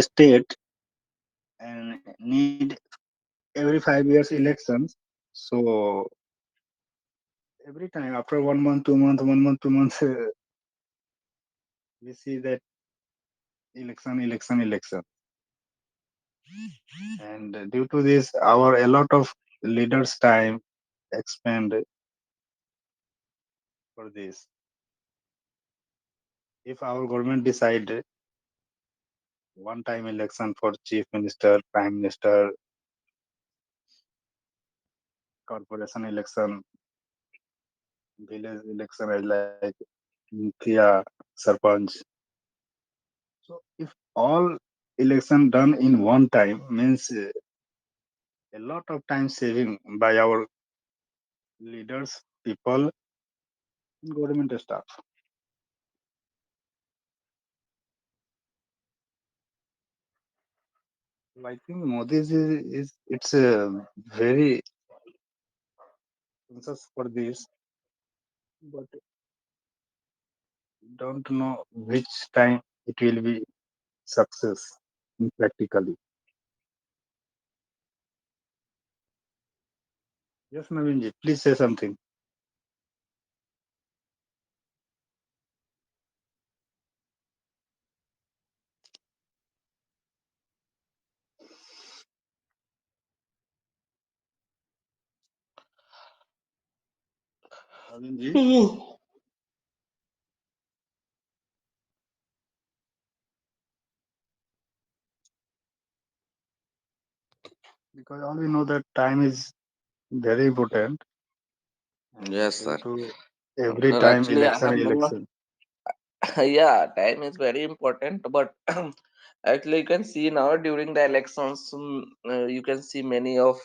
state and need every 5 years elections. So every time after 1 month, 2 month, 1 month, 2 months, we see that election, election, election. And due to this, our a lot of leaders' time expend for this. If our government decide one time election for chief minister, prime minister, corporation election, village election as like Mukhia, Sarpanch. So if all election done in one time means a lot of time saving by our leaders, people, government staff. I think Modi is it's very conscious for this, but don't know which time it will be success practically. Yes, Navinji, please say something. Navinji, because all we know that time is very important Yes, due sir. to every time Actually, I election, have no. election. Yeah, time is very important, but actually, you can see now during the elections, you can see many of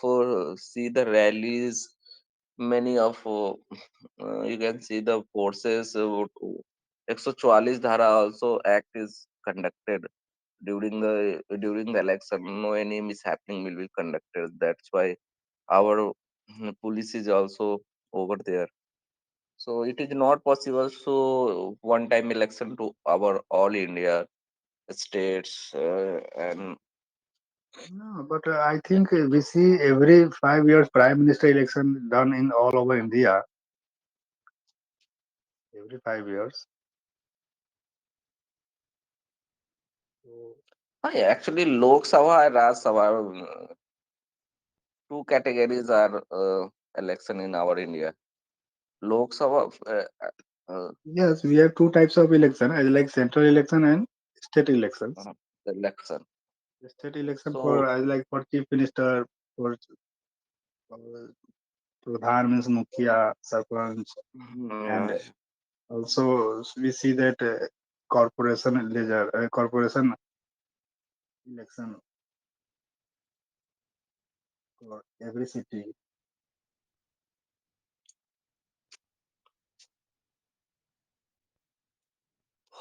see the rallies, many of you can see the forces. 144 dhara also act is conducted during the election. No any mishappening will be conducted. That's why our police is also over there. So it is not possible. So one time election to our all India states and No, but I think we see every 5 years prime minister election done in all over India. Every 5 years. So, actually Lok Sabha and Raj Sabha, two categories are election in our India. Lok Sabha yes, we have two types of election, as like central election and state elections. uh, election. The state election for So as like for chief minister, for Pradhan means Mukhia, Sarpanch, and mm, also we see that corporation election for every city.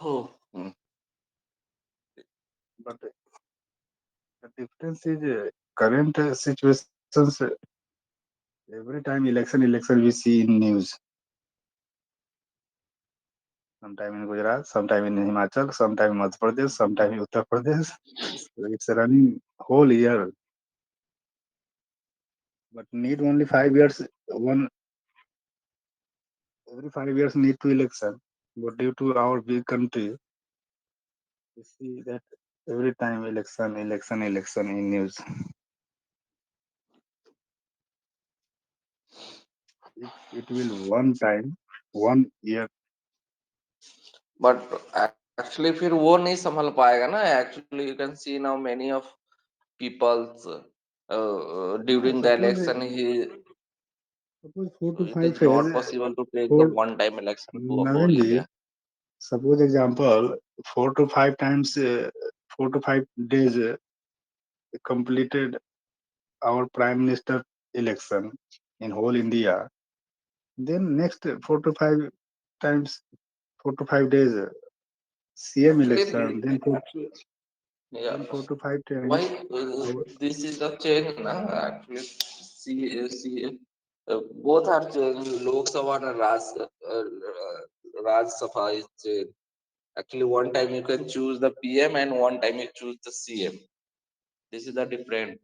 oh, But the difference is current situations. Every time election, we see in news. Sometime in Gujarat, sometime in Himachal, sometime in Madhya Pradesh, sometime in Uttar Pradesh. So it's running whole year, but need only 5 years. One every 5 years need to election. But due to our big country, we see that every time election, election, election in news. If it will one time, 1 year. but actually फिर वो नहीं संभल पाएगा ना. Actually you can see now many of people's No, during the election he suppose 4 to 5 it is phase. not possible to take the For one time election to a whole Navinji, India. suppose example 4 to 5 times, 4 to 5 days completed our prime minister election in whole India. Then next 4 to 5 times, 4 to 5 days CM Actually, election. Then four, actually, yeah. then 4 to 5 times. Why Our, this is the change, na? Actually, see, both are change. Lok Sabha and Raj Sabha is change. Actually, one time you can choose the PM and one time you choose the CM. This is the different.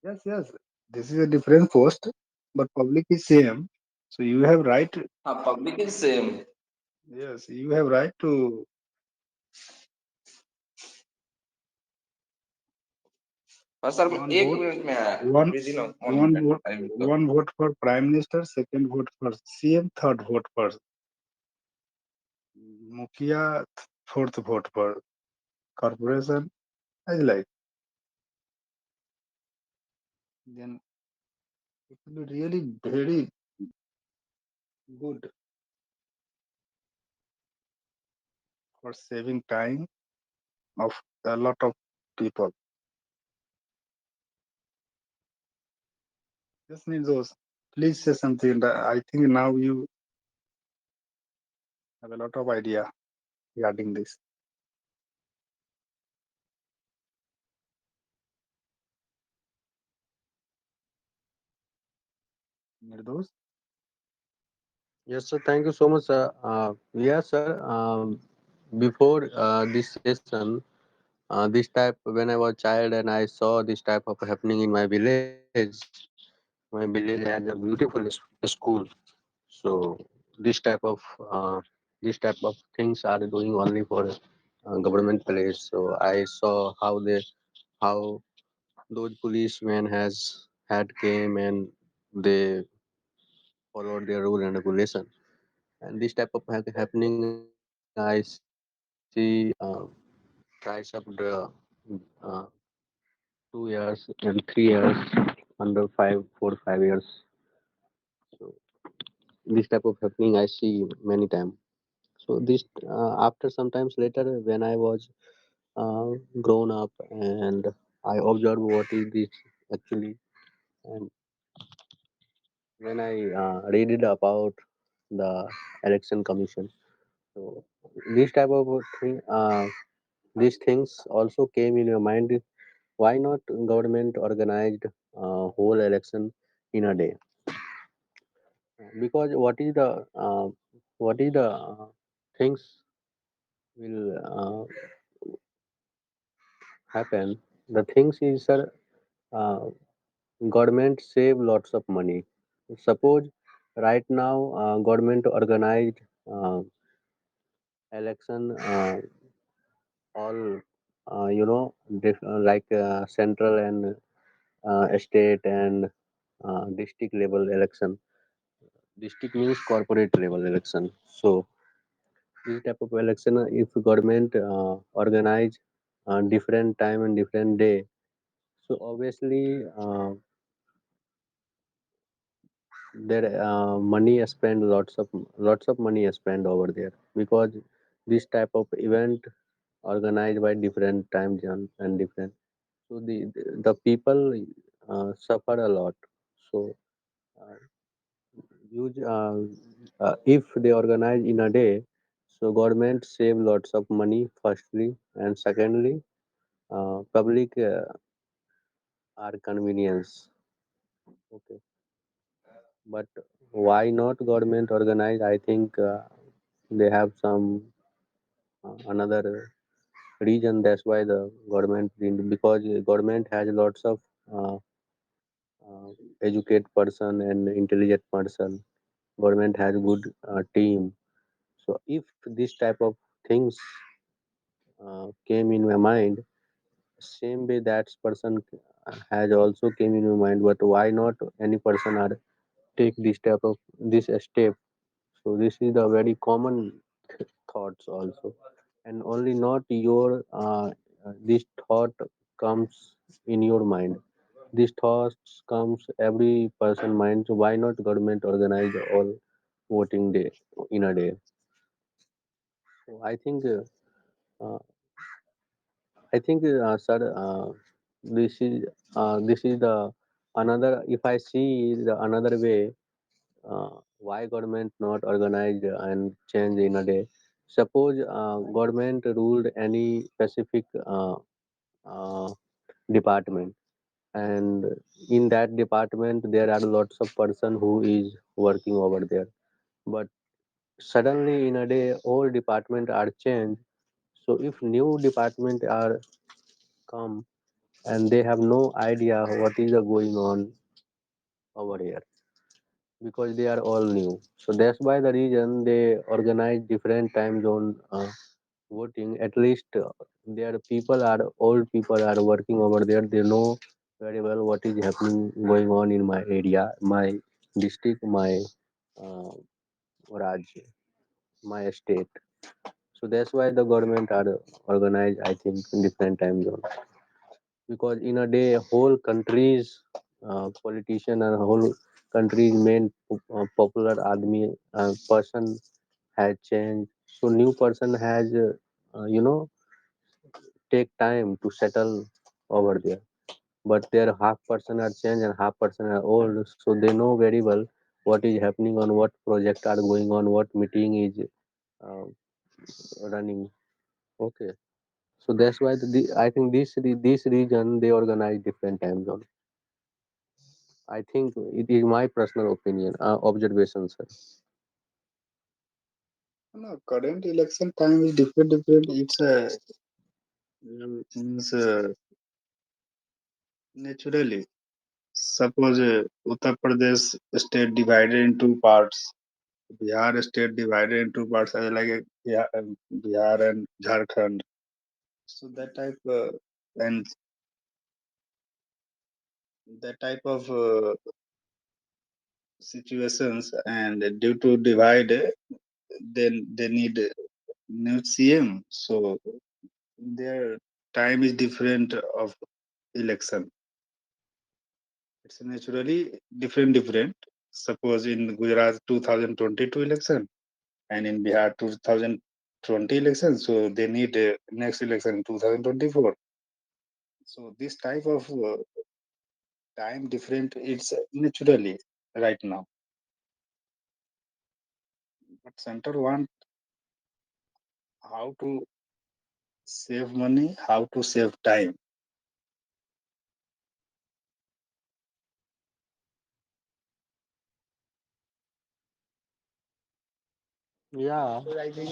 Yes, yes. This is a different post, but public is same. So you have right. Public is same. Yes, you have right to हाँ sir one एक vote, minute में आया one busy ना one one minute vote, I will come one vote for prime minister, second vote for CM, third vote for Mukia, fourth vote for corporation. I like. Then it will be really very good for saving time of a lot of people. Just need those. Please say something. I think now you have a lot of idea regarding this. Nirdos? Yes, sir. Thank you so much, sir. Yes, sir. Before this session, this type when I was child and I saw this type of happening in my village. My village has a beautiful school, so this type of uh, this type of things are doing only for government place. So I saw how those policemen has had came and they followed their rule and regulation. And this type of happening I see twice of the uh, 2 years and 3 years under 5 4 5 years. So this type of happening I see many times. So this after sometimes later when I was uh, grown up and I observed what is this actually, and when I read it about the election commission. So this type of thing, these things also came in your mind. Why not government organized whole election in a day? Because what is the things will happen? The things is sir, uh, government save lots of money. Suppose right now government organized uh, election all like central and state and district level election. District means corporate level election. So this type of election, if government organize different time and different day, so obviously there money is spent lots of money is spent over there because this type of event organized by different time zone and different. So the people suffer a lot. So uh, use if they organize in a day, so government save lots of money firstly, and secondly public are convenience. Okay, but why not government organize? I think they have some another reason. That's why the government didn't, because government has lots of uh, uh, educate person and intelligent person. Government has good team. So if this type of things came in my mind, same way that person has also came in my mind. But why not any person are take this type of this step? So this is the very common thoughts also, and only not your this thought comes in your mind. These thoughts comes every person mind. So why not government organize all voting day in a day? So uh, I think, sir, this is the another. If I see the another way, why government not organized and change in a day? Suppose government ruled any specific uh, department, and in that department there are lots of person who is working over there, but suddenly in a day all department are changed. So if new department are come and they have no idea what is going on over here because they are all new. So that's why the reason they organize different time zone voting. At least their people are old people are working over there. They know very well what is happening going on in my area, my district, my uh, Raj, my state. So that's why the government are organized, I think, in different time zones. Because in a day, whole country's politician and whole country's main popular army person has changed. So new person has, take time to settle over there. But their half person are changed and half person are old, so they know very well what is happening on what project are going on, what meeting is uh, running. Okay, so that's why I think this region they organize different time zone. I think it is my personal opinion, observation, sir. No, current election time is different. It's means naturally. Suppose Uttar Pradesh state divided in two parts. Bihar state divided in two parts, like Bihar and Jharkhand. So and that type of situations, and due to divide, then they need new CM. So their time is different of election. It's naturally different. Suppose in Gujarat 2022 election and in Bihar 2020 election, so they need next election 2024. So this type of time different. It's naturally right now, but center want how to save money, how to save time. Yeah, So I think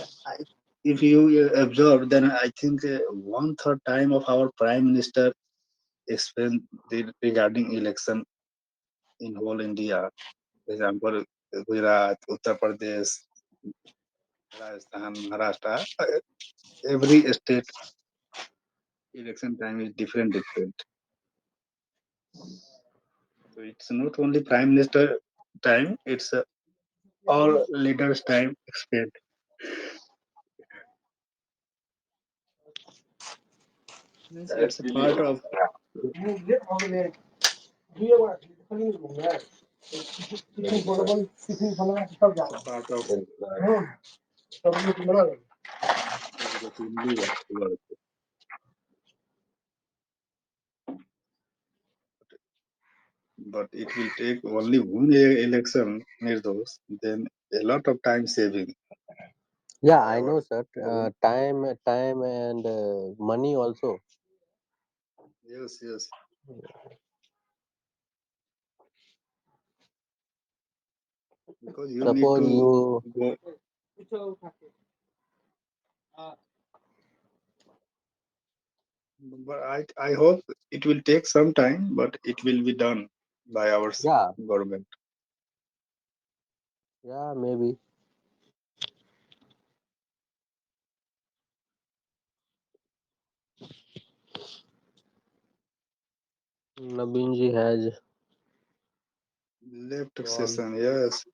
if you observe, then I think one third time of our prime minister explained regarding election in whole India. For example, Gujarat, Uttar Pradesh, Rajasthan, Maharashtra. Every state election time is different. So it's not only prime minister time; it's all leaders time explained. Means it's a part of it's a part of routine work. But it will take only one election, Nirdos, then a lot of time saving yeah, by I our know, sir. government. Time and money also. Yes. Because you need Suppose to you, go. But I hope it will take some time, but it will be done by our yeah, government. yeah, maybe. Nabinji has Left gone. session, yes.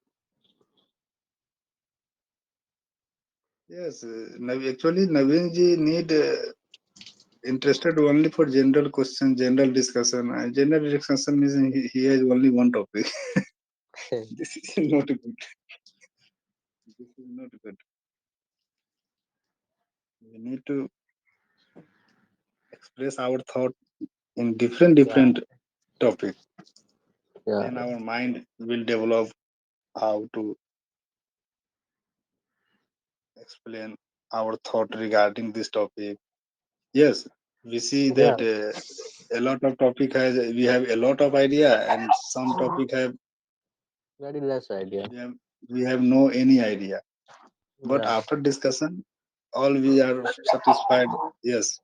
Yes, actually Naveen ji need interested only for general question, general discussion. General discussion means he has only one topic. This is not good. This is not good. We need to express our thought in Yeah, different topic. yeah, Then our mind will develop how to explain our thought regarding this topic. Yes, we see yeah. that a lot of topic has we have a lot of idea, and some topic have Very less idea. we have we have no any idea. But Yeah, after discussion, all we are satisfied. Yes,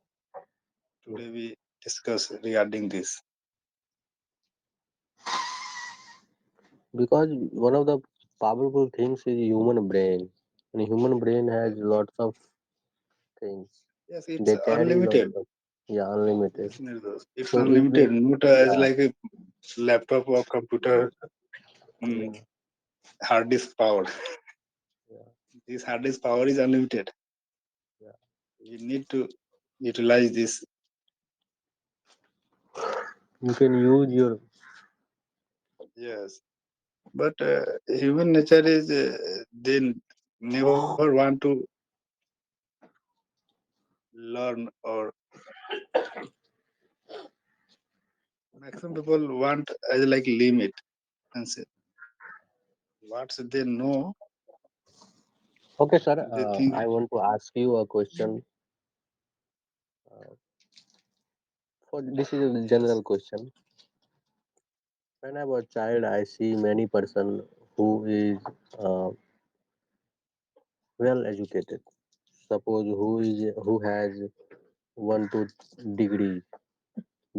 today we discuss regarding this. because one of the powerful things is human brain, and human brain has lots of things. Yes, it's They carry lots unlimited. of, yeah, unlimited. Yes, Nirdos. It's So if unlimited. they, Not as yeah, like a laptop or computer yeah, hard disk power. yeah, This hard disk power is unlimited. yeah. We need to utilize this. You can use your, Yes, but human nature is they never want to learn, or maximum people want as like limit and say what they know. okay, sir. They think I want to ask you a question. Uh, for this is a yes, general question. When I was a child, I see many person who is uh, well educated. Suppose who has 1 2 degree,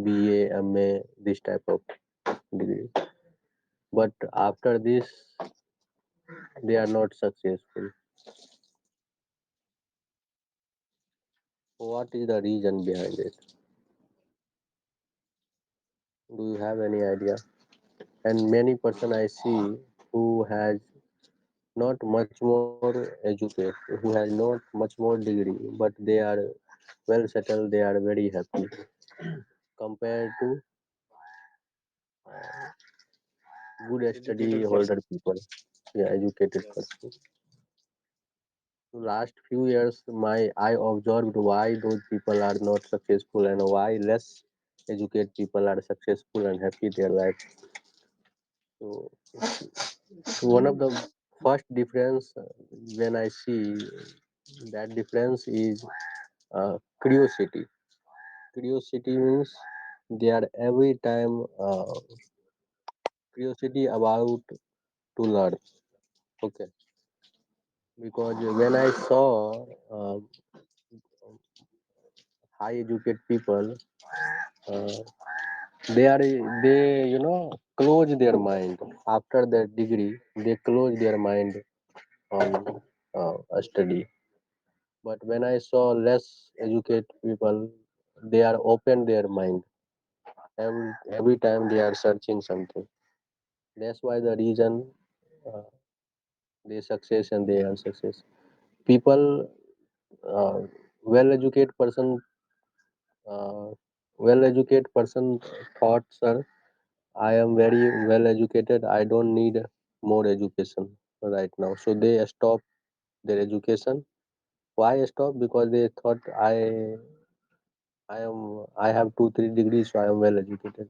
BA, MA, this type of degree. But after this, they are not successful. What is the reason behind it? Do you have any idea? And many person I see who has not much more educated, who has not much more degree, but they are well settled, they are very happy compared to good study educated holder person. people, yeah, educated Yes, person. Last few years, my I observed why those people are not successful and why less educated people are successful and happy their life. So, so one of the first difference when I see that difference is curiosity. Curiosity means they are every time curiosity about to learn. Okay, because when I saw high educated people, uh, they close their mind after their degree. They close their mind on a study. But when I saw less educated people, they are open their mind. Every time they are searching something. That's why the reason uh, they success and they are success. People, uh, well educated person, uh, well educated person thought, sir, I am very well educated. I don't need more education right now. So they stop their education. Why stop? Because they thought I have 2 3 degrees, so I am well educated.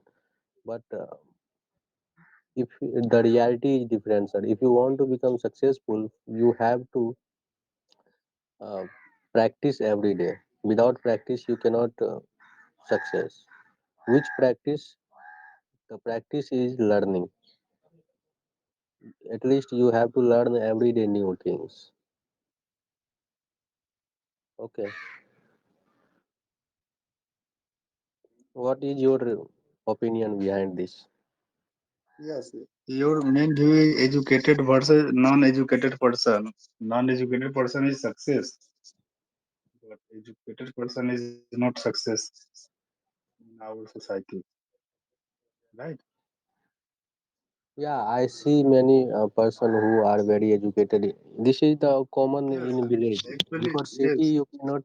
But if the reality is different, sir, if you want to become successful, you have to uh, practice every day. Without practice, you cannot success. Which practice? The practice is learning. At least you have to learn every day new things. Okay. What is your opinion behind this? yes. Your main view is educated versus non-educated person. Non-educated person is success, but educated person is not success in our society, right? Yeah, I see many person who are very educated. This is the common Yes, in village actually, because city yes, you cannot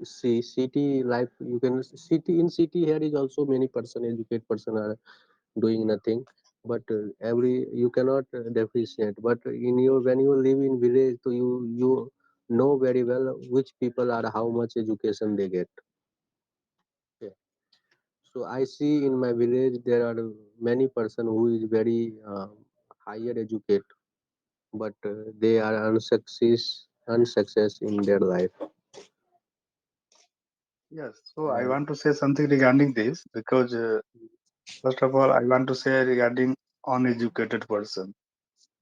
see city life. You can city here is also many person educated person are doing nothing. But every you cannot differentiate. But in your when you live in village, so you know very well which people are how much education they get. Yeah. So I see in my village there are many person who is very higher educated, but they are unsuccess in their life. yes. So I And want to say something regarding this because first of all, I want to say regarding uneducated person.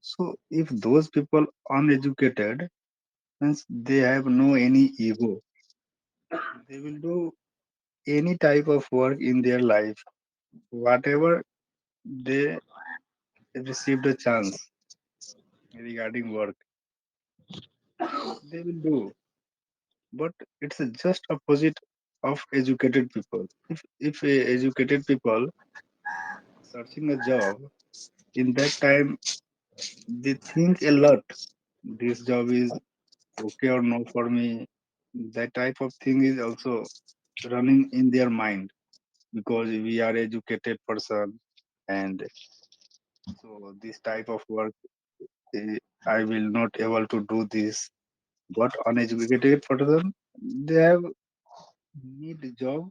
So if those people uneducated, means they have no any ego. They will do any type of work in their life, whatever they received a chance regarding work, they will do. But it's just opposite of educated people. If a educated people searching a job, in that time they think a lot. This job is okay or no for me. That type of thing is also running in their mind because we are educated person, and so this type of work, eh, I will not able to do this. But uneducated person, they have need a job,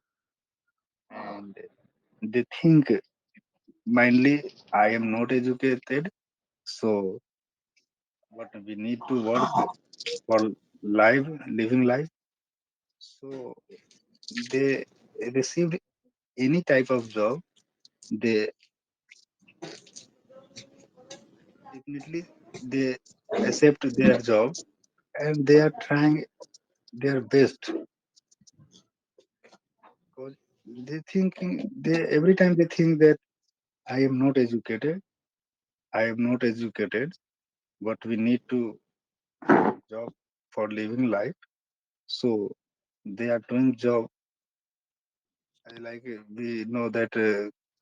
and they think mainly I am not educated, so but we need to work for life, living life. So they received any type of job, they definitely they accept their job, and they are trying their best because they thinking they every time they think that I am not educated, I am not educated, but we need to job for living life. So they are doing job. I like we know that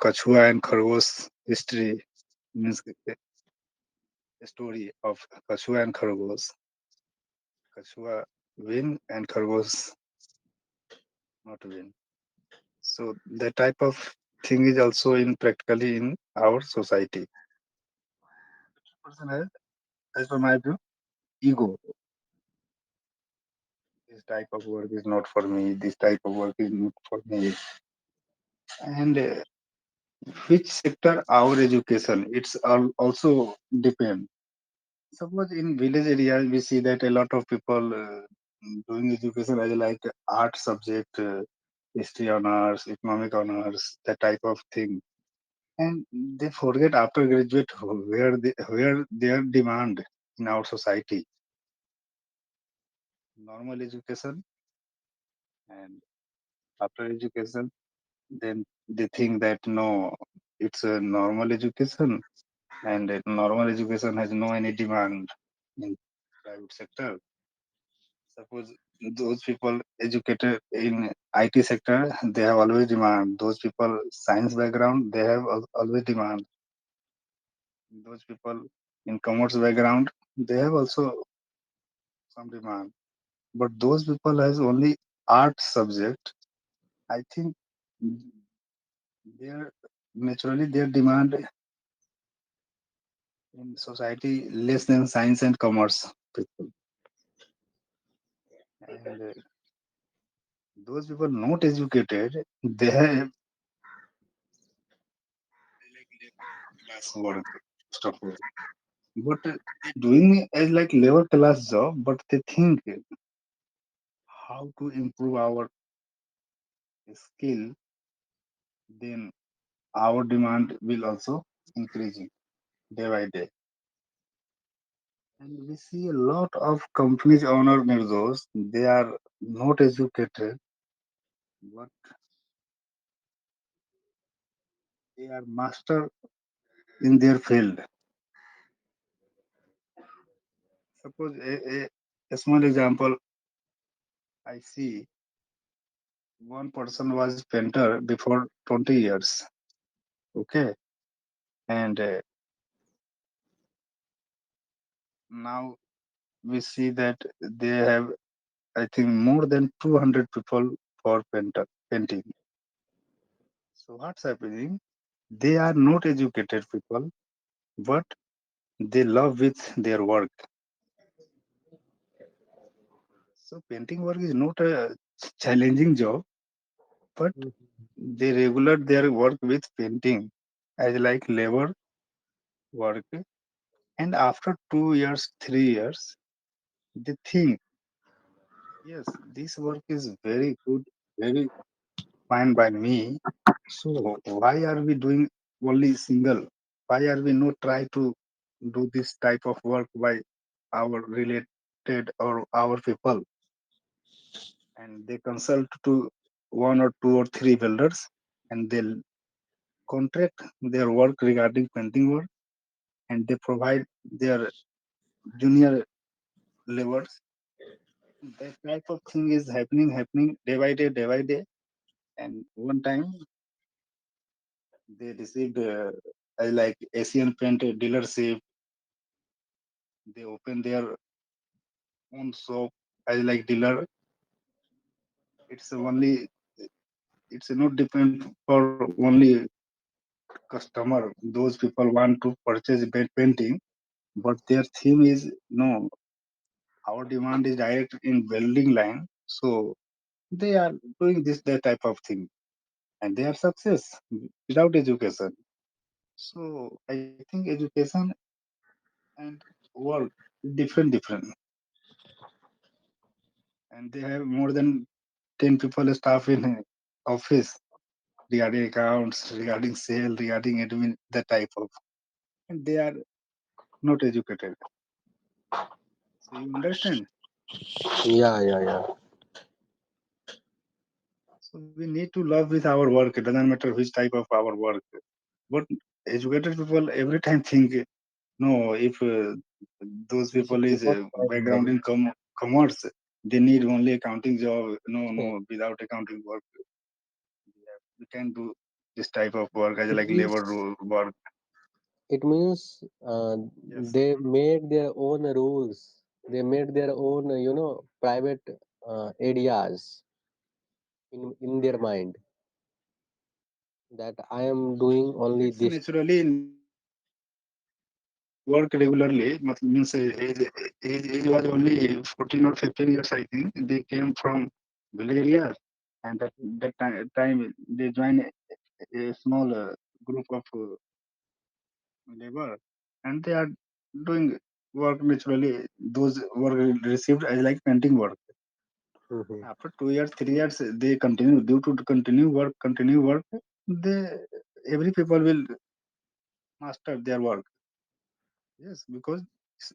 Kachua and Khargos history means a story of Kachua and Khargos. Kachua win and Khargos not win. So that type of thing is also in practically in our society. Person has, as per my view, ego. This type of work is not for me. This type of work is not for me. And which sector our education? It's also depend. Suppose in village areas we see that a lot of people doing education as like art subject, history honors, economic honors, that type of thing, and they forget after graduate where their demand in our society. Normal education, and after education, then they think that no, it's a normal education, and normal education has no any demand in private sector. Suppose those people educated in IT sector, they have always demand. Those people science background, they have always demand. Those people in commerce background, they have also some demand. But those people has only art subject. I think their naturally their demand in society less than science and commerce people. And those people not educated, they have class work stuff. But doing as like lower class job, but they think how to improve our skill, then our demand will also increasing day by day. And we see a lot of companies owner those they are not educated, but they are master in their field. Suppose a small example I see one person was painter before 20 years. Okay. And now we see that they have, I think, more than 200 people for painting. So what's happening? They are not educated people, but they love with their work. So painting work is not a challenging job, but they regular their work with painting as like labor work. And after 2 years, 3 years, they think, yes, this work is very good, very fine by me. So why are we doing only single? Why are we not try to do this type of work by our relate? or our people, and they consult to one or two or three builders, and they'll contract their work regarding painting work, and they provide their junior laborers. That type of thing is happening day by day. And one time they received like Asian Paint dealership. They opened their own shop as like dealer. It's only it's not depend for only customer. Those people want to purchase painting, but their theme is no. Our demand is direct in building line, so they are doing this that type of thing, and they are success without education. So I think education and work different, and they have more than 10 people staff in office regarding accounts, regarding sale, regarding admin, that type of, and they are not educated. So you understand. Yeah, yeah, yeah. So we need to love with our work. It doesn't matter which type of our work. But educated people every time think no, if those We should people is not find background money. in commerce, they need only accounting job. No, without accounting work, we can do this type of work as It like labor means work. it means Yes, they made their own rules. They made their own, private areas in their mind that I am doing only it's this. naturally in work regularly. Means age was only 14 or 15 years. I think they came from village areas, and that time they joined a small group of labor, and they are doing work naturally. Those work received as like painting work. Mhm. After 2 years, 3 years, they continue due to continue work. They every people will master their work. Yes, because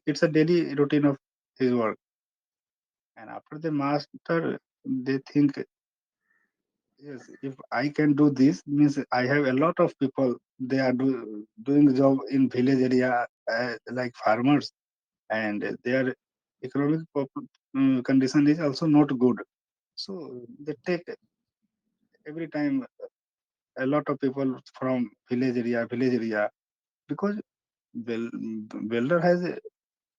it's a daily routine of his work. And after the master, they think, yes, if I can do this, means I have a lot of people. They are doing job in village area like farmers, and their economic condition is also not good. So they take every time a lot of people from village area, because buil- builder has a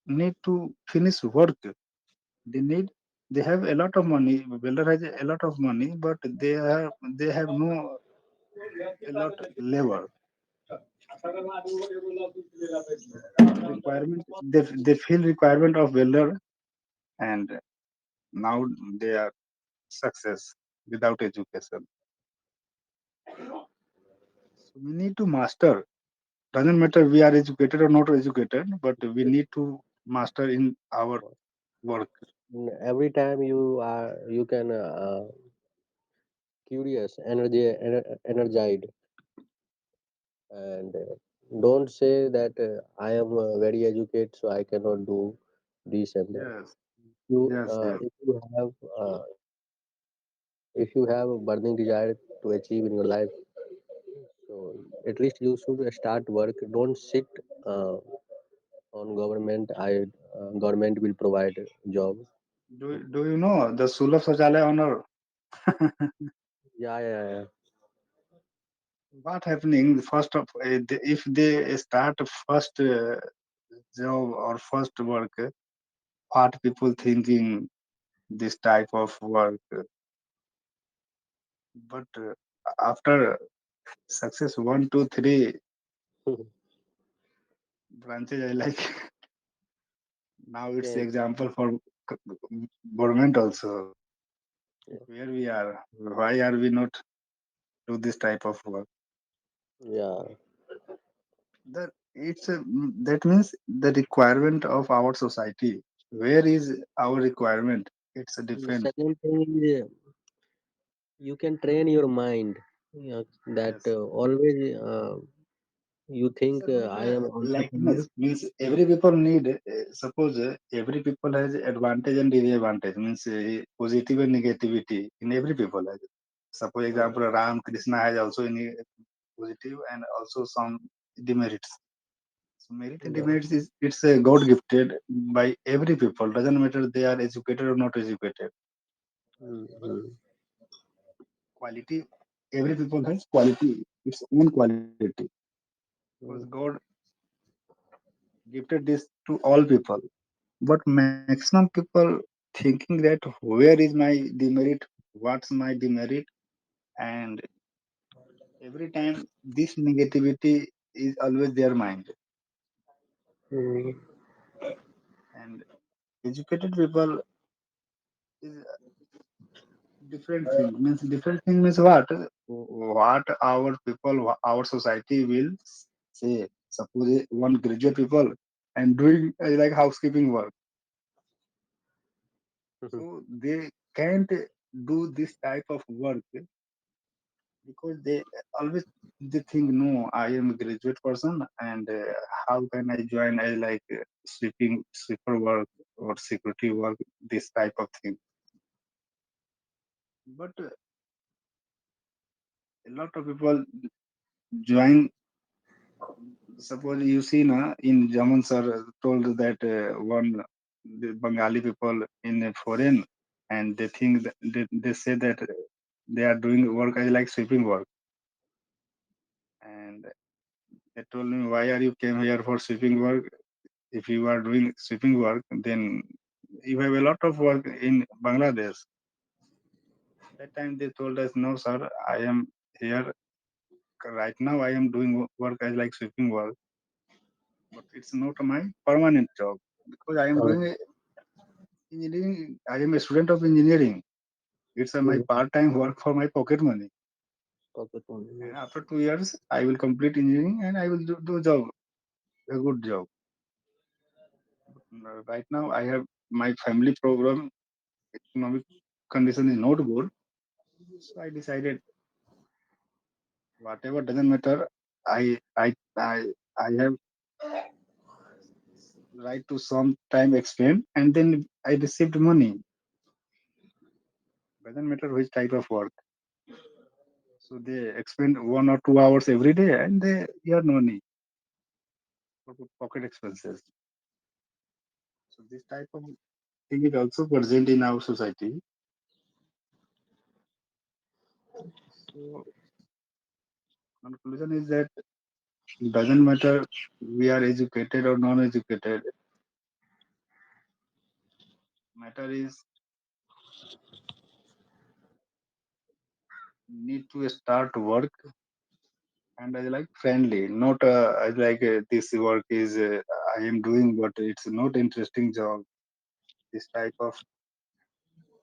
need to finish work. They need they have a lot of money. Builder has a lot of money, but they have no a lot labor requirement. They feel requirement of builder, and now they are success without education. So we need to master. Doesn't matter we are educated or not educated, but we need to master in our work. Every time you can curious, energized, and don't say that I am very educated, so I cannot do this and that. Yes, You, yes, yes. if you have a burning desire to achieve in your life, so at least you should start work. Don't sit uh, on government. Government will provide job. Do you know the Sulabh Saujala honor? Yeah, yeah, yeah. What happening first of if they start first job or first work, what people thinking this type of work, but after success one two three branches, I like now it's Change. example for government also. Yeah, Where we are, why are we not do this type of work? yeah. That that means the requirement of our society. Where is our requirement? It's a The different. second thing is you can train your mind. You know, that Yes, always You Yes, think sir, but I am like entrepreneur? means every people need suppose every people has advantage and disadvantage means positive and negativity in every people has. Suppose example Ram Krishna has also any positive and also some demerits. So merit and Yeah. demerits is it's God gifted by every people. Doesn't matter they are educated or not educated. Mm-hmm. Quality every people has quality its own quality because God gifted this to all people. But maximum people thinking that where is my demerit, what's my demerit, and every time this negativity is always their mind. Mm-hmm. And educated people is different thing. Means different thing means what? What our people, our society will say. Suppose one graduate people and doing like housekeeping work, so they can't do this type of work because they always they think no I am a graduate person and how can I join as like sweeper work or security work this type of thing but a lot of people join suppose you see na in Jaman sir told that one the Bengali people in a foreign and they think that they say that they are doing work as like sweeping work and they told me why are you came here for sweeping work if you are doing sweeping work, then you have a lot of work in Bangladesh. That time they told us, no, sir, I am here right now. I am doing work as like sweeping work, but it's not my permanent job because I am doing engineering. I am a student of engineering. It's my part-time work for my pocket money. Pocket money. And after 2 years, I will complete engineering and I will do job, a good job. But right now, I have my family program. Economic condition is not good. So I decided whatever doesn't matter. I have right to some time expend and then I received money. Doesn't matter which type of work. So they expend 1 or 2 hours every day and they earn money for pocket expenses. So this type of thing is also present in our society. So conclusion is that doesn't matter we are educated or non-educated. Matter is need to start work and I like friendly, not I like this work is I am doing, but it's not interesting job. This type of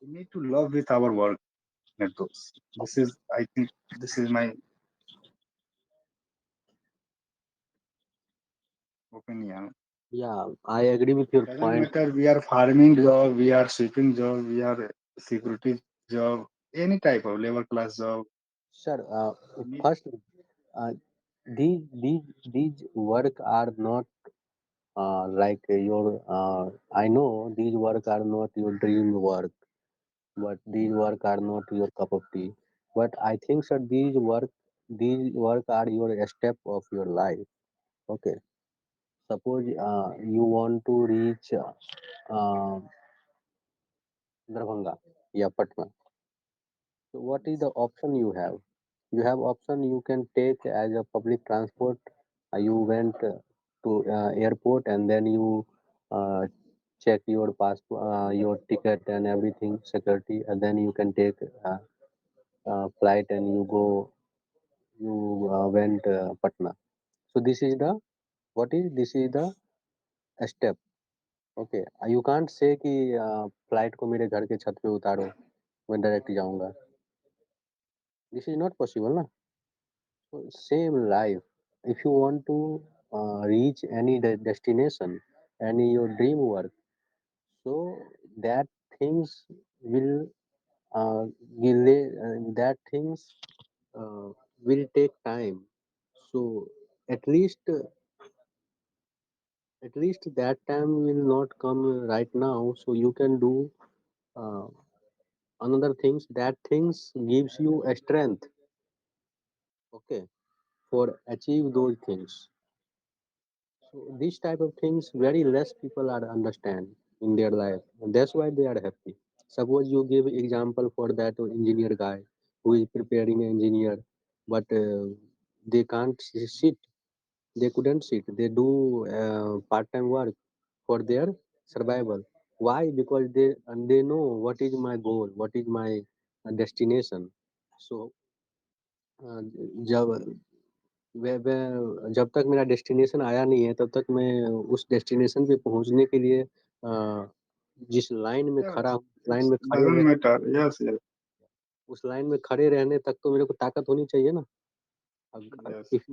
we need to love with our work, Netos. This is, I think, this is my opinion. Yeah, I agree with your Doesn't point. matter we are farming job, we are sweeping job, we are security job, any type of labor class job. Sir, We need first, uh, these work are not like your. I know these work are not your dream work, but these work are not your cup of tea. But I think, sir, these work are your step of your life. Okay, suppose you want to reach Darbhanga, yeah, Patna. So what is the option you have? You have option you can take as a public transport. You went to airport and then you uh, check your passport, your ticket and everything, security, and then you can take flight and you go. You went Patna. So this is the what is this is the step. Okay, you can't say कि flight को मेरे घर के छत पे उतारो मैं direct जाऊंगा. This is not possible ना. So same life. If you want to reach any destination, any your dream work, so that things will uh, that things uh, will take time. So at least that time will not come right now, so you can do uh, another things, that things gives you a strength, okay, for achieve those things. So these type of things very less people are understand in their life, and that's why they are happy. Suppose you give example for that engineer guy who is preparing an engineer, but they can't sit, they couldn't sit, they do part-time work for their survival. Why? Because they know what is my goal, what is my destination. So uh, जब जब तक मेरा destination आया नहीं है तब तक मैं उस डेस्टिनेशन पे पहुंचने के लिए जिस लाइन में Yeah, खड़ा हूँ, लाइन it में खड़े doesn't रह matter. Yes, yes, उस लाइन में खड़े रहने तक तो मेरे को ताकत होनी चाहिए ना. yes. If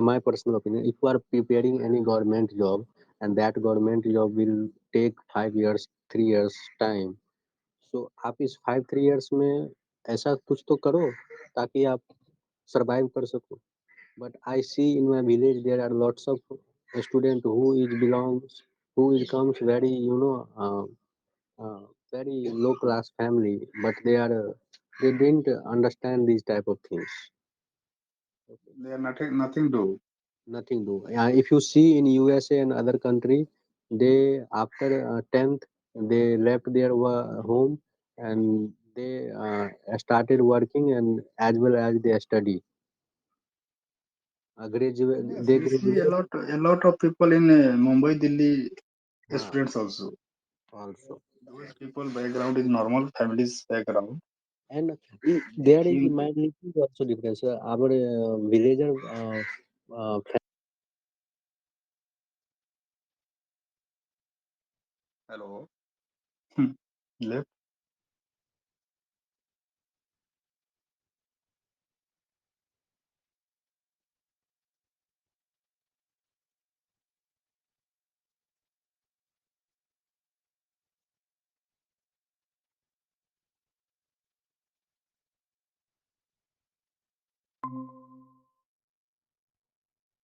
my personal opinion, if you are preparing any government job and that government job will take 5 years, 3 years time, so आप इस 3 years में ऐसा कुछ तो करो ताकि आप सरवाइव कर सको. But I see in my village there are lots of student who is comes very uh, very low class family, but they didn't understand these type of things. Okay. They are nothing do. Nothing do. If you see in USA and other country, they after 10th they left their home and they started working and as well as they study. Yes, They we see graduate a lot of people in Mumbai, Delhi, uh, students also. also. Those people background is normal families background. And They there is think, mentality is also different. So our villager hello, left.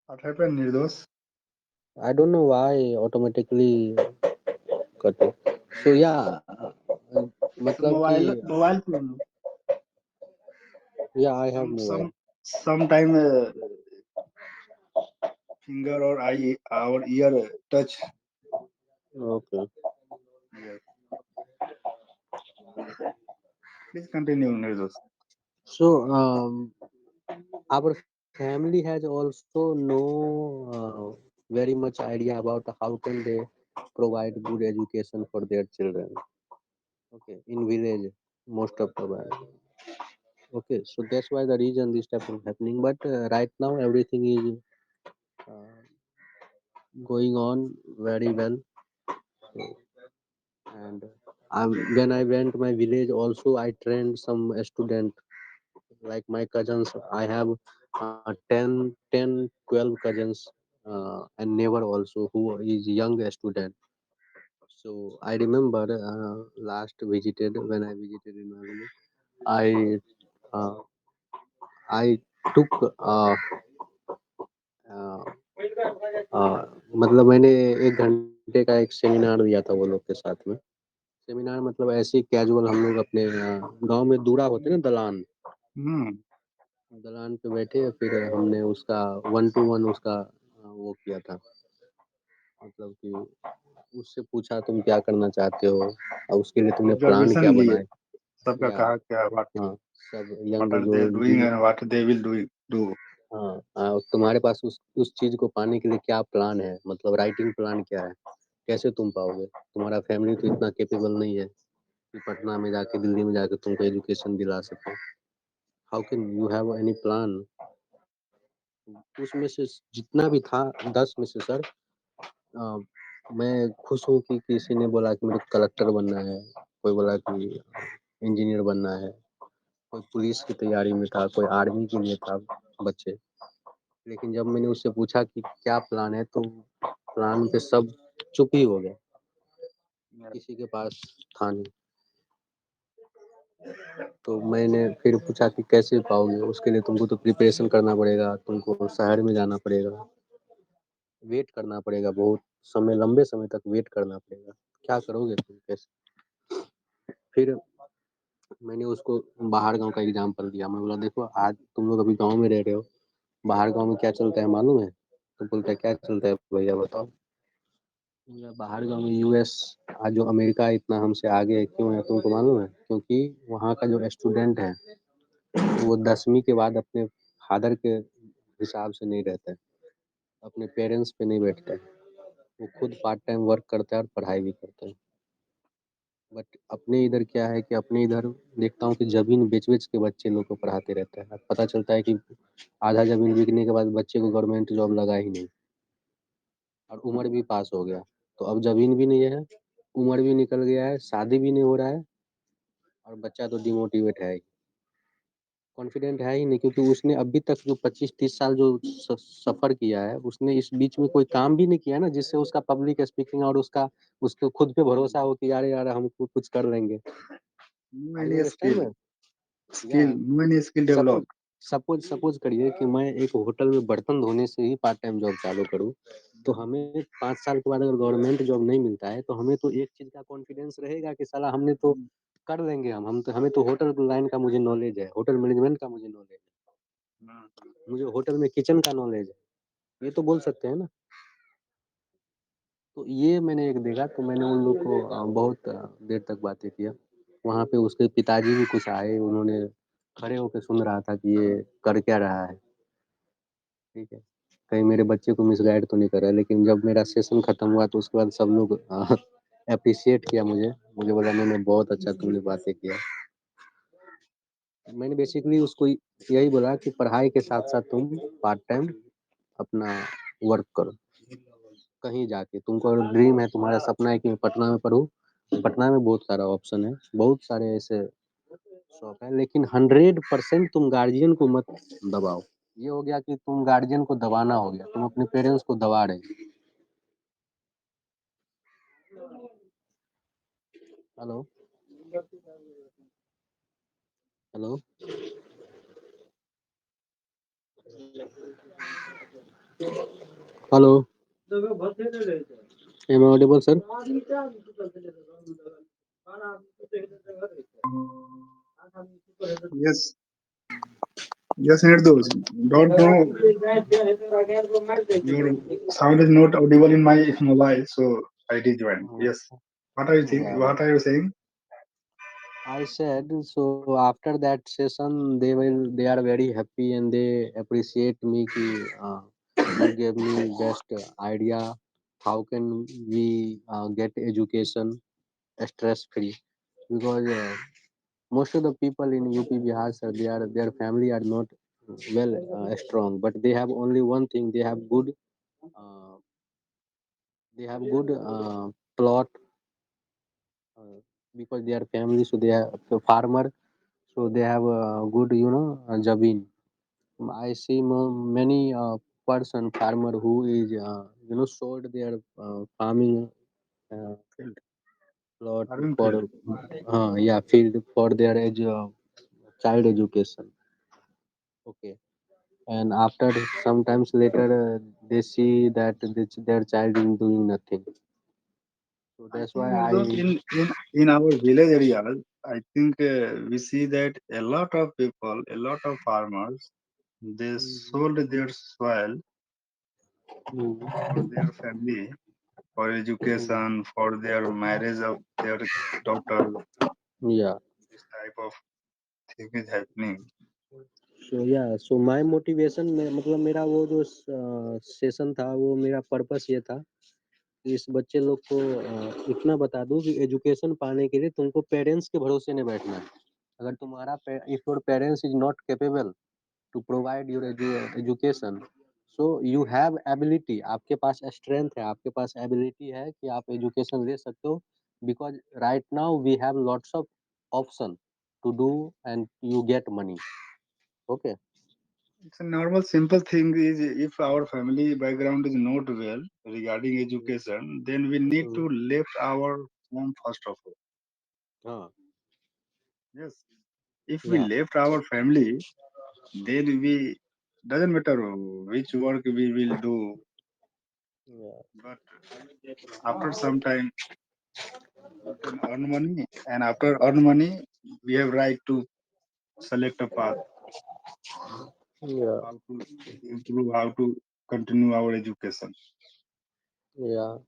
What happened, Nirdos? I don't know why automatically cut it. So yeah, It's मतलब कि mobile problem. yeah, I have Some mobile. some sometime finger or eye or ear touch. Okay. Yes. Please continue, Nirdos. So our family has also no very much idea about how can they provide good education for their children. Okay, in village most of the time. Okay, so that's why the reason this type of happening. But right now everything is uh, going on very well. So, and when I went my village, also I trained some student like my cousins. I have 12 cousins and neighbor also who is young student. So I remember last visited when I visited in my village, I uh, I took uh, मतलब मैंने 1 घंटे का एक seminar दिया था वो लोग के साथ में. सेमिनार मतलब ऐसे ही कैजुअल हम लोग अपने गांव में दूरा होते हैं ना, दलान. Hmm. दलान पे बैठे फिर हमने उसका 1 to 1 उसका वो किया था. मतलब कि उससे पूछा तुम क्या करना चाहते हो और उसके लिए तुमने प्लान Observation क्या लिए बनाए. सबका या कहा क्या हाँ, सब what यंग are जो they doing and what they will do. हाँ तुम्हारे पास उस चीज को पाने के लिए क्या प्लान है, मतलब राइटिंग प्लान क्या है, कैसे तुम पाओगे, तुम्हारा फैमिली तो इतना कैपेबल नहीं है कि पटना में जाके दिल्ली में जाके तुमको एजुकेशन दिला सके. How can you have any plan. उसमें से जितना भी था 10 में से सर अ, मैं खुश हूँ कि किसी ने बोला कि मुझे कलेक्टर बनना है, कोई बोला कि इंजीनियर बनना है, कोई पुलिस की तैयारी में था, कोई आर्मी के लिए था बच्चे. लेकिन जब मैंने उससे पूछा कि क्या प्लान है तो प्लान पे सब चुप ही हो गए, Yeah. किसी के पास था नहीं. तो मैंने फिर पूछा कि कैसे पाओगे, उसके लिए तुमको तो प्रिपरेशन करना पड़ेगा, तुमको शहर में जाना पड़ेगा. वेट करना पड़ेगा, बहुत समय, लंबे समय तक वेट करना पड़ेगा। क्या करोगे तुम, कैसे? फिर मैंने उसको बाहर गाँव का एग्जाम्पल दिया। मैं बोला देखो, आज तुम लोग अभी गाँव में रह रहे हो, बाहर गाँव में क्या चलता है मालूम है? तो बोलता है क्या चलता है भैया बताओ। बोला, बाहर गाँव में यूएस, आज जो अमेरिका इतना हमसे आगे है क्यों है तुमको मालूम है? क्योंकि वहाँ का जो स्टूडेंट है वो 10वीं के बाद अपने फादर के हिसाब से नहीं रहता है, अपने पेरेंट्स पे नहीं बैठता है। वो खुद पार्ट टाइम वर्क करता है और पढ़ाई भी करता है। बट अपने इधर क्या है कि अपने इधर देखता हूँ कि ज़मीन बेच-बेच के बच्चे लोग को पढ़ाते रहते हैं। अब पता चलता है कि आधा ज़मीन बिकने के बाद बच्चे को गवर्नमेंट जॉब लगा ही नहीं, और उम्र भी पास हो गया। तो अब ज़मीन भी नहीं है, उम्र भी निकल गया है, शादी भी नहीं हो रहा है, और बच्चा तो डिमोटिवेट है ही, कॉन्फिडेंट है ही नहीं, क्योंकि उसने अभी तक जो 25-30 साल जो सफ़र किया है, उसने इस बीच में कोई काम भी नहीं किया ना, जिससे उसका पब्लिक स्पीकिंग और उसका उसको खुद पे भरोसा हो कि यार यार हम कुछ कर लेंगे। No are you any understand skill, ma'am? या skill, no any skill suppose developed. Suppose करिए कि मैं एक होटल में बर्तन धोने से ही पार्ट टाइम जॉब चालू करूँ, तो हमें 5 साल के बाद अगर गवर्नमेंट जॉब नहीं मिलता है, तो हमें तो एक चीज़ का कॉन्फिडेंस रहेगा कि साला हमने तो कर लेंगे, हम तो, हमें तो होटल लाइन का मुझे नॉलेज है, होटल मैनेजमेंट का मुझे नॉलेज है, मुझे होटल में किचन का नॉलेज है, ये तो बोल सकते हैं ना। तो ये मैंने एक देखा, तो मैंने उन लोग को बहुत देर तक बातें किया। वहाँ पे उसके पिताजी भी कुछ आए, उन्होंने खड़े होके सुन रहा था कि ये कर क्या रहा है, ठीक है। कहीं मेरे बच्चे को मिसगाइड तो नहीं कर रहा है, लेकिन जब मेरा सेशन खत्म हुआ तो उसके बाद सब लोग एप्रिशिएट किया मुझे, मुझे बोला नहीं नहीं बहुत अच्छा तुमने बातें किया। मैंने बेसिकली उसको यही बोला कि पढ़ाई के साथ-साथ तुम पार्ट टाइम अपना वर्क करो। कहीं जाके तुमको अगर ड्रीम है, तुम्हारा सपना है कि मैं पटना में पढूँ, पटना में बहुत सारा ऑप्शन है, बहुत सारे ऐसे शौक है, लेकिन 100% तुम गार्जियन को मत दबाओ। ये हो गया कि तुम गार्जियन को दबाना हो गया, तुम अपने पेरेंट्स को दबा रहे हो। Hello, hello, hello, am I audible sir? Yes, yes, Nirdosh. Don't know, your sound is not audible in my mobile, so I rejoined. Yes. What are you think? Yeah, What are you saying? I said so. After that session, they are very happy and they appreciate me. Ki, you gave me best idea. How can we get education stress free? Because most of the people in UP Bihar, sir, their family are not well strong, but they have only one thing. Uh, they have good plot, uh, because they are family, so they are so farmer, so they have a good, jabin. I see many person farmer who is sold their farming Field. plot Farming for field. yeah, field for their child education. Okay, and after sometimes later they see that their child is doing nothing. So I that's think why Nirdosh, I. in our village areas, I think we see that a lot of people, a lot of farmers, they sold their soil for Mm, their family, for mm, education, for their marriage of their daughter. yeah. This type of thing is happening. So my motivation में मतलब मेरा वो जो session था, वो मेरा purpose ये था कि इस बच्चे लोग को इतना बता दूं कि एजुकेशन पाने के लिए तुमको पेरेंट्स के भरोसे नहीं बैठना है। अगर तुम्हारा if your parents is not capable to provide your education, so you have ability, आपके पास स्ट्रेंथ है, आपके पास एबिलिटी है कि आप एजुकेशन ले सकते हो, because right now we have lots of option to do and you get money. Okay. It's a normal, simple thing is if our family background is not well regarding education, then we need to left our home first of all. हाँ, Yes. If we या, left our family, then we doesn't matter which work we will do. Yeah. But after some time, you can earn money, and after earn money, we have right to select a path, Yeah. how to improve, how to continue our education. Yeah.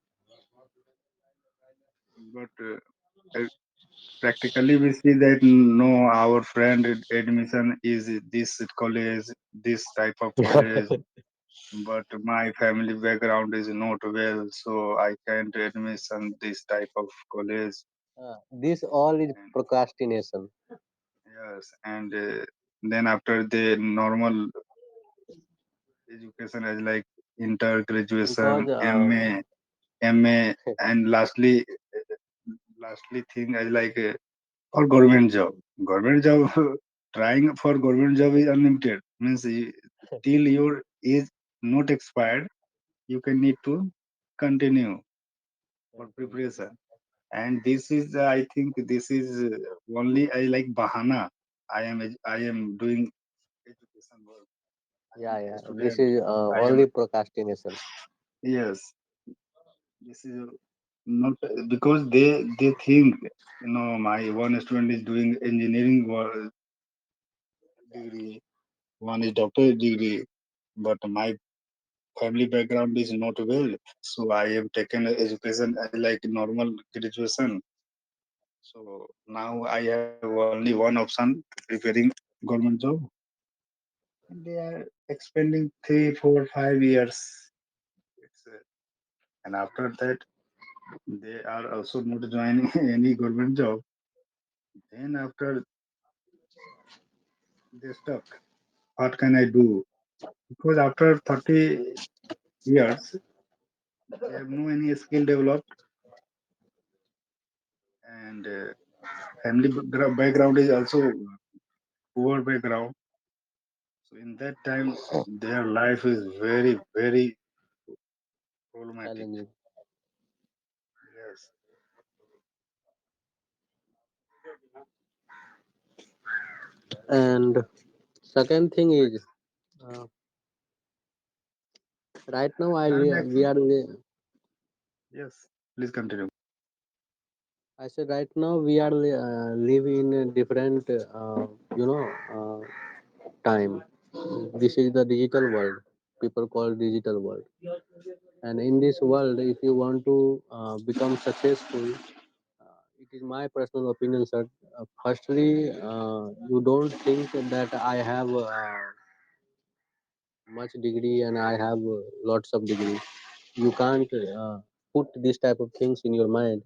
But practically, we see that no, our friend admission is this college, this type of college, but my family background is not well, so I can't admission this type of college. This all is And procrastination yes, and then after the normal education as like inter because graduation, MA, and lastly thing as like for government job. Government job, trying for government job is unlimited. Means till your age not expired, you can need to continue for continue. preparation. And this is, I think, this is only I like bahana. I am doing education work. I am Yeah, a yeah. This student. is I am only procrastination. yes. This is not because they think my one student is doing engineering degree, one is doctorate degree, but my family background is not well, so I have taken education as like normal graduation. So now I have only one option: preparing government job, and they are expending 3, 4, 5 years. And after that, they are also not joining any government job. Then after they stuck. What can I do? Because after 30 years, they have no any skill developed, and family background is also poor background. So in that time, their life is very, very problematic. Challenging. Yes. And second thing is, uh, right now Third action. Yes. Please continue. I said right now we are live in a different you know time. This is the digital world. People call digital world. And in this world, if you want to become successful, it is my personal opinion, sir. Firstly, you don't think that I have much degree and I have lots of degree. You can't put this type of things in your mind,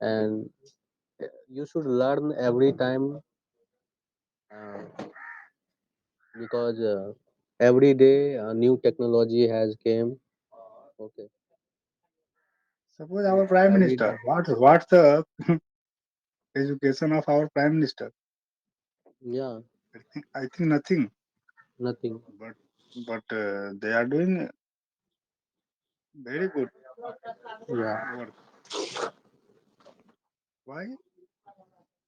and you should learn every time because every day new technology has came. Okay, Suppose our prime every minister. day. What's the education of our prime minister? Yeah, I think nothing. nothing. But they are doing very good Yeah, work. Why?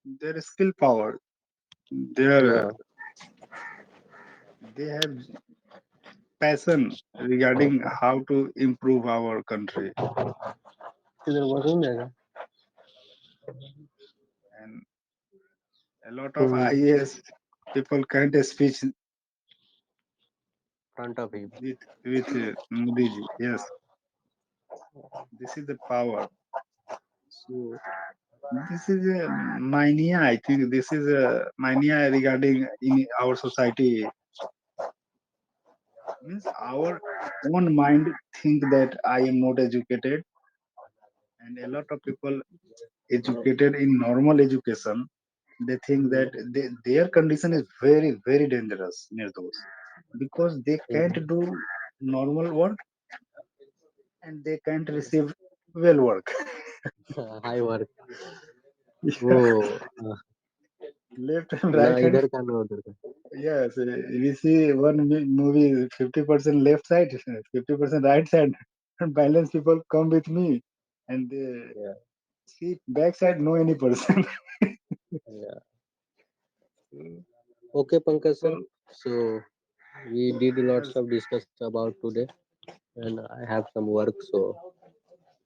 Their skill power. Their yeah. they have passion regarding how to improve our country. इधर washroom जाएगा And a lot of IAS people can't speak front of him with Modi ji. Yes, this is the power. So this is a mania. I think this is a mania regarding in our society. Means our own mind think that I am not educated, and a lot of people educated in normal education, they think that their condition is very, very dangerous, Nirdos, because they can't do normal work and they can't receive well work. High work वो Yeah, left and ना right hand. इधर का ना उधर का Yes, we see one movie 50% left side, 50% right side. And balance people come with me and they yeah, see back side, no any person. yeah. Okay, Pankaj sir. People, So we did lots yes, of discuss about today. and I have some work, so